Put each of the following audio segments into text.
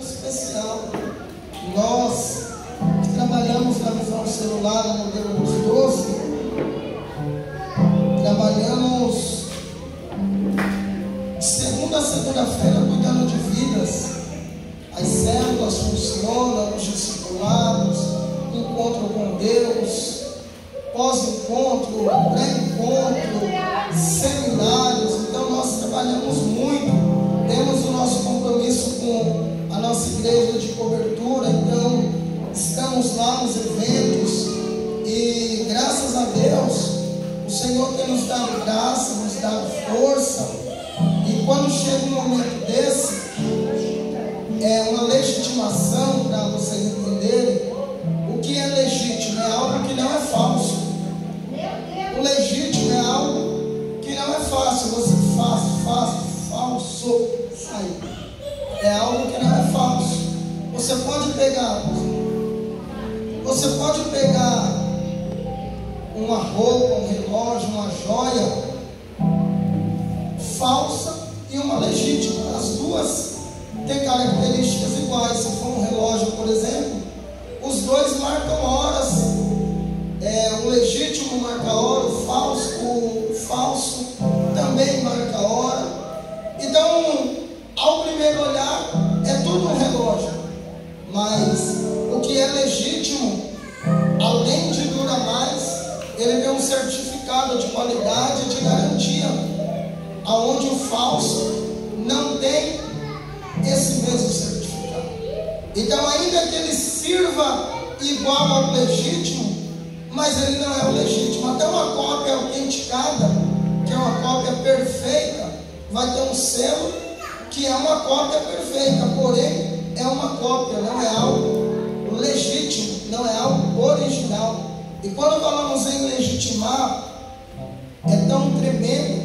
muito especial. Nós que trabalhamos na Visão Celular, no modelo dos 12, trabalhamos de segunda a segunda-feira cuidando de vidas. As células funcionam, os discipulados, encontro com Deus, pós-encontro, pré-encontro, seminários. Então nós trabalhamos muito, temos o nosso compromisso com a nossa igreja de cobertura, então estamos lá nos eventos e graças a Deus o Senhor tem nos dado graça, nos dado força. E quando chega um momento desse, é uma legitimação, para vocês entenderem o que é legítimo. É algo que não é falso. O legítimo é algo que não é fácil. Você faz falso sair. É algo que não é falso. Você pode pegar uma roupa, um relógio, uma joia falsa e uma legítima. As duas têm características iguais. Se for um relógio, por exemplo, os dois marcam horas. O legítimo marca a hora, o falso também marca a hora. Então, ao primeiro olhar, é tudo um relógio. Mas o que é legítimo, além de durar mais, ele tem um certificado de qualidade e de garantia, aonde o falso não tem esse mesmo certificado. Então, ainda que ele sirva igual ao legítimo, mas ele não é o legítimo. Até uma cópia autenticada, que é uma cópia perfeita, vai ter um selo que é uma cópia perfeita, porém é uma cópia, não é algo legítimo, não é algo original. E quando falamos em legitimar, é tão tremendo,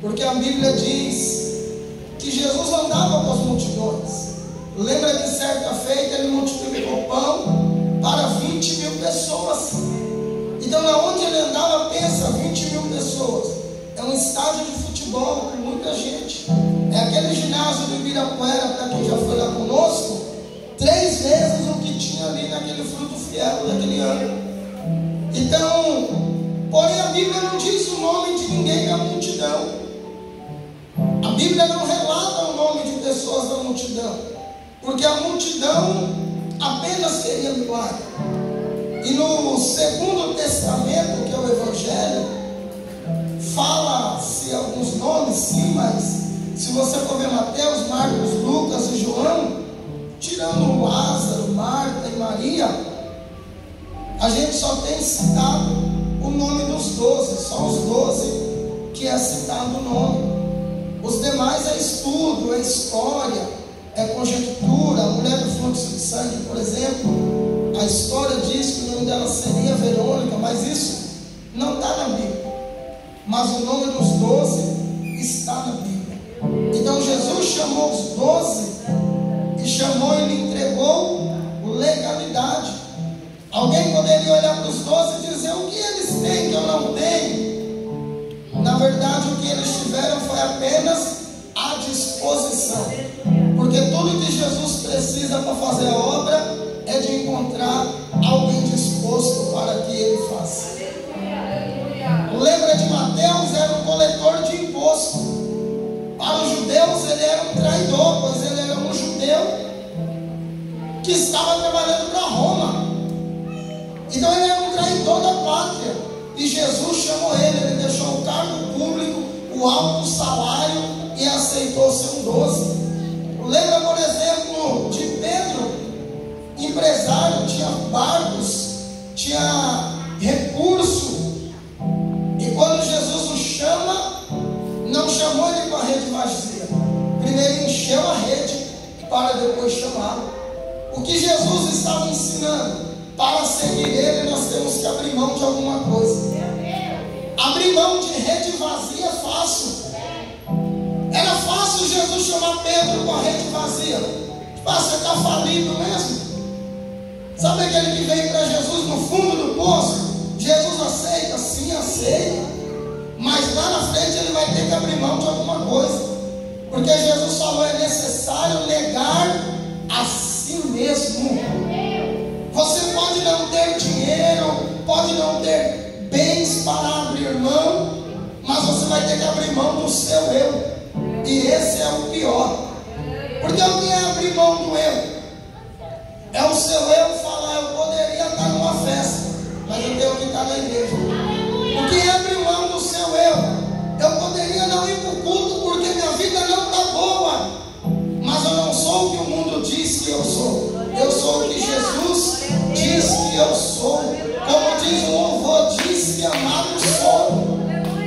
porque a Bíblia diz que Jesus andava com as multidões. Lembra que certa feita ele multiplicou pão para 20 mil pessoas. Então, onde ele andava, pensa, 20 mil pessoas. É um estádio de futebol com muita gente. É aquele ginásio do Ibirapuera, para quem já foi lá conosco, 3 vezes o que tinha ali naquele fruto fiel daquele ano. Então, porém a Bíblia não diz o nome de ninguém da multidão. A Bíblia não relata o nome de pessoas da multidão, porque a multidão apenas queria milagre. E no Segundo Testamento, que é o Evangelho, fala-se alguns nomes, sim, mas se você for ver Mateus, Marcos, Lucas e João, tirando Lázaro, Marta e Maria, a gente só tem citado o nome dos 12, só os 12 que é citado o nome. Os demais é estudo, é história, é conjectura. A mulher do fluxo de sangue, por exemplo, a história diz que o nome dela seria Verônica, mas isso não está na Bíblia. Mas o nome dos 12 está na Bíblia. Então Jesus chamou os 12 e chamou e lhe entregou legalidade. Alguém poderia olhar para os 12 e dizer: o que eles têm que eu não tenho? Na verdade, o que eles tiveram foi apenas a disposição. Porque tudo que Jesus precisa para fazer a obra é de encontrar alguém disposto para que ele faça. Lembra de Mateus? Era um coletor de imposto. Para os judeus ele era um traidor, pois ele era um judeu que estava trabalhando para Roma. Então ele era um traidor da pátria. E Jesus chamou ele deixou o cargo público, o alto salário e aceitou ser um 12. Lembra, por exemplo, de Pedro, empresário, tinha barcos, tinha recurso. E quando Jesus o chama, não chamou ele com a rede vazia. Primeiro encheu a rede para depois chamá-lo. O que Jesus estava ensinando? Para seguir ele, nós temos que abrir mão de alguma coisa. Abrir mão de rede vazia é fácil. Era fácil Jesus chamar Pedro com a rede vazia. Você está falido mesmo? Sabe aquele que veio para Jesus no fundo do poço? Jesus aceita? Sim, aceita. Mas lá na frente ele vai ter que abrir mão de alguma coisa. Porque Jesus falou: é necessário negar a assim mesmo. Você pode não ter dinheiro, pode não ter bens para abrir mão, mas você vai ter que abrir mão do seu eu. E esse é o pior. Porque o que é abrir mão do eu? É o seu eu falar: eu poderia estar numa festa, mas eu tenho que estar na igreja. O que é abrir mão do seu eu? Eu poderia não ir para o culto porque minha vida não está boa, mas eu não sou o que o mundo diz que eu sou. Eu sou o que Jesus diz que eu sou. Como diz o louvor, diz que amado sou.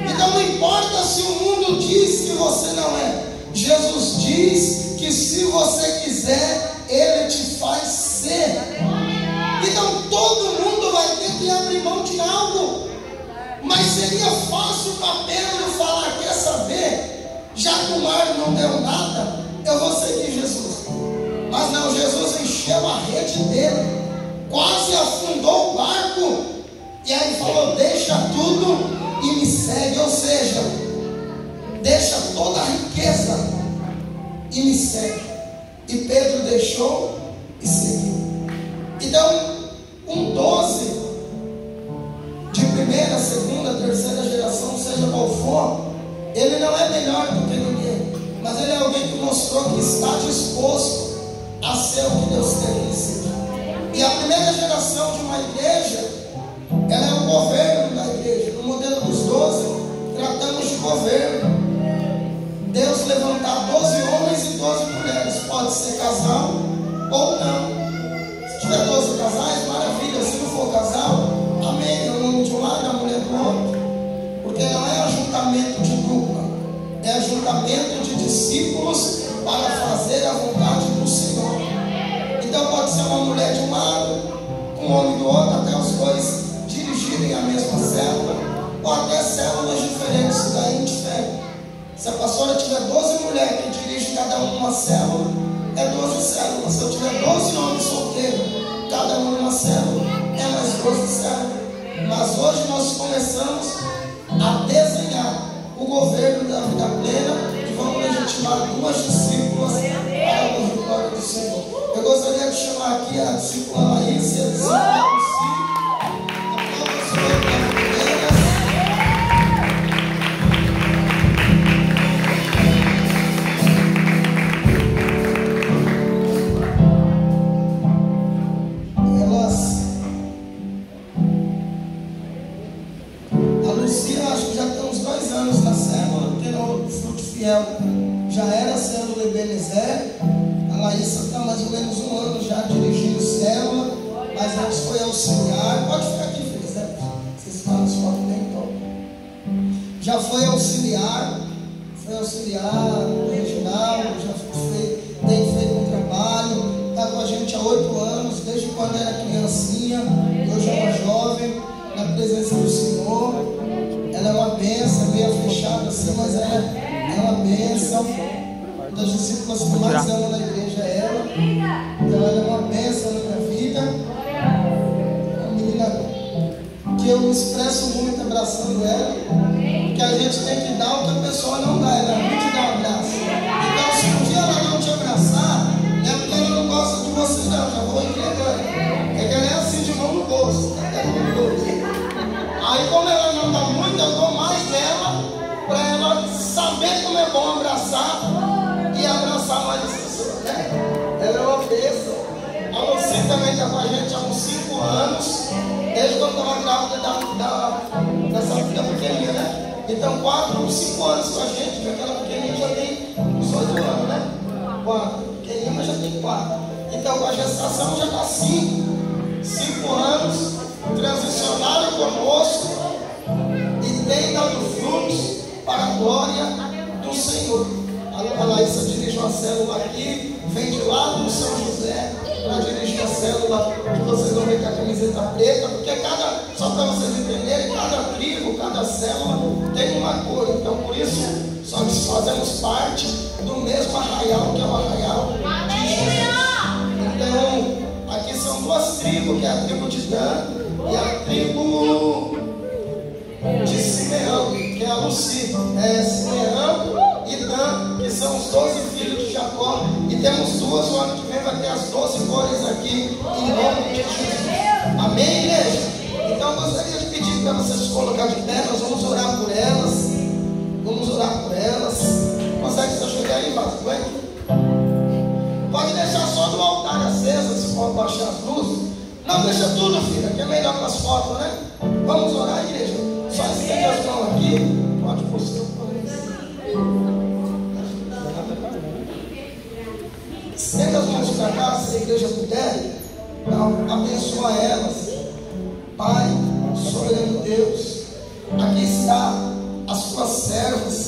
Então não importa se o mundo diz que você não é. Jesus diz que se você quiser, Ele te faz ser. Então todo mundo vai ter que abrir mão de algo. Mas seria fácil para Pedro falar: quer saber? Já que o mar não deu nada, eu vou seguir Jesus. Mas não, Jesus encheu a rede dele, quase afundou o barco, e aí falou: deixa tudo e me segue. Ou seja, deixa toda a riqueza e me segue. E Pedro deixou e seguiu. Então, um 12 de primeira, segunda, terceira geração, seja qual for, ele não é melhor do que ninguém, mas ele é alguém que mostrou que está disposto a ser o que Deus quer que ele seja. E a primeira geração de uma igreja, ela é o governo da igreja. No modelo dos 12, tratamos de governo. Deus levantar 12 homens e 12 mulheres. Pode ser casal ou não. Se tiver 12 casais, maravilha. Se não for casal, amém. É o nome de um lado e a mulher do outro. Porque não é ajuntamento de dupla, é ajuntamento de discípulos para fazer a vontade do Senhor. Então pode ser uma mulher de um lado, um homem do outro, até os dois dirigirem a mesma célula, ou até células diferentes, isso daí indifere. Se a pastora tiver 12 mulheres que dirigem cada uma célula, é 12 células. Se eu tiver 12 homens solteiros, cada um uma célula, é mais 12 células. Mas hoje nós começamos a desenhar o governo da vida plena e vamos legitimar 2 discípulas para o glória do Senhor. Eu gostaria de chamar aqui a discípula Laís e a discípula Lucy. Aplauda o Senhor para já era célula Ebenezer. A Laísa está mais ou menos 1 ano já dirigindo célula, mas antes foi auxiliar. Pode ficar aqui, Feliz, vocês falam as fotos bem top. Já foi auxiliar do Reginaldo, tem feito um trabalho, está com a gente há 8 anos, desde quando era criancinha, hoje é uma jovem, na presença do Senhor. Ela é uma bênção, meio fechada assim, mas ela é uma bênção. Das discípulas que mais amam na igreja é ela. Então ela é uma bênção na minha vida. Uma menina que eu me expresso muito abraçando ela. Porque a gente tem que dar o que a pessoa não dá. Ela não te dá um abraço. Então se um dia ela não te abraçar, é porque ela não gosta de você não. Já vou entregando. É que ela é assim de mão no bolso. Aí como ela não dá muito, eu dou mais dela, para ela saber como é bom abraçar e abraçar mais as pessoas, né? Ela é uma bênção. A Lucy também está com a gente há uns 5 anos, desde quando estava grávida dessa filha pequenininha, né? Então 4 ou 5 anos com a gente, porque aquela pequenininha já tem 18 anos, né? 4, pequenininha, mas já tem 4. Então com a gestação já está 5 anos, transicionaram conosco e tem dado frutos para a glória do Senhor. A Laísa dirige uma célula aqui, vem de lá do São José para dirigir a célula, que vocês vão ver com a camiseta preta, porque só para vocês entenderem, cada tribo, cada célula tem uma cor. Então por isso nós fazemos parte do mesmo arraial, que é o arraial de Jesus. Então aqui são 2 tribos, que é a tribo de Dan e a tribo de Simeão, que é a Lucy. Simeão e Dan, que são os 12 filhos de Jacó. E temos 2, o ano que vem vai ter as 12 12 cores aqui, em nome de Jesus. Amém, igreja? Então eu gostaria de pedir para vocês se colocar de pé, nós vamos orar por elas. Vamos orar por elas. Consegue se ajudar aí, Vasco? Vai? Pode deixar só do altar acesa, se pode baixar as luzes. Não, deixa tudo, filha, que é melhor para as fotos, né? Vamos orar, igreja. Só estende as mãos aqui. Pode pôr o seu. Estenda as mãos para cá, se a igreja puder. Abençoa elas. Pai, soberano Deus, aqui está as tuas servas,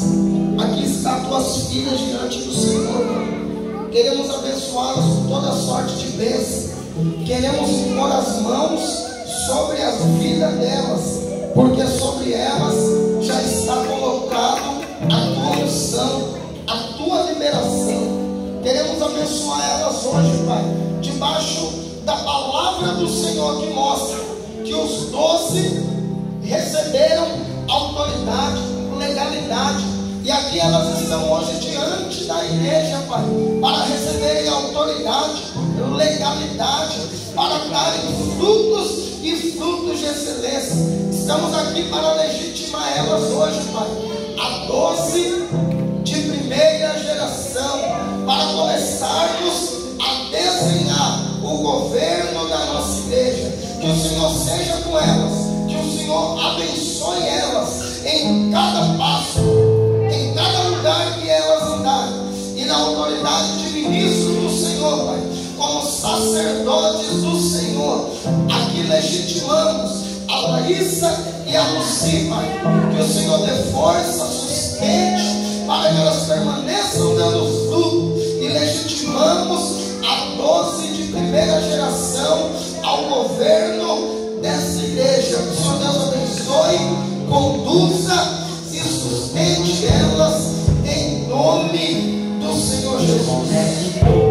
aqui está as tuas filhas diante do Senhor. Queremos abençoá-las com toda sorte de bênção. Queremos impor as mãos sobre as vidas delas, porque sobre elas já está colocado a tua unção, a tua liberação. Queremos abençoar elas hoje, Pai, debaixo da palavra do Senhor que mostra que os 12 receberam autoridade, legalidade, e aqui elas estão hoje diante da igreja, Pai, para receberem autoridade, legalidade, para darem frutos e frutos de excelência. Estamos aqui para legitimar elas hoje, Pai, a 12 de primeira geração, para começarmos a desenhar o governo da nossa igreja. Que o Senhor seja com elas, que o Senhor abençoe elas em cada passo, em cada lugar que elas andarem, e na autoridade de ministro do Senhor, Pai, como sacerdotes do Senhor, aqui legitimamos a Larissa e a Lucy, Pai, que o Senhor dê força, sustente, para que elas permaneçam dando fruto, e legitimamos a 12 de primeira geração ao governo dessa igreja. Que o Senhor Deus abençoe, conduza e sustente elas em nome do Senhor Jesus.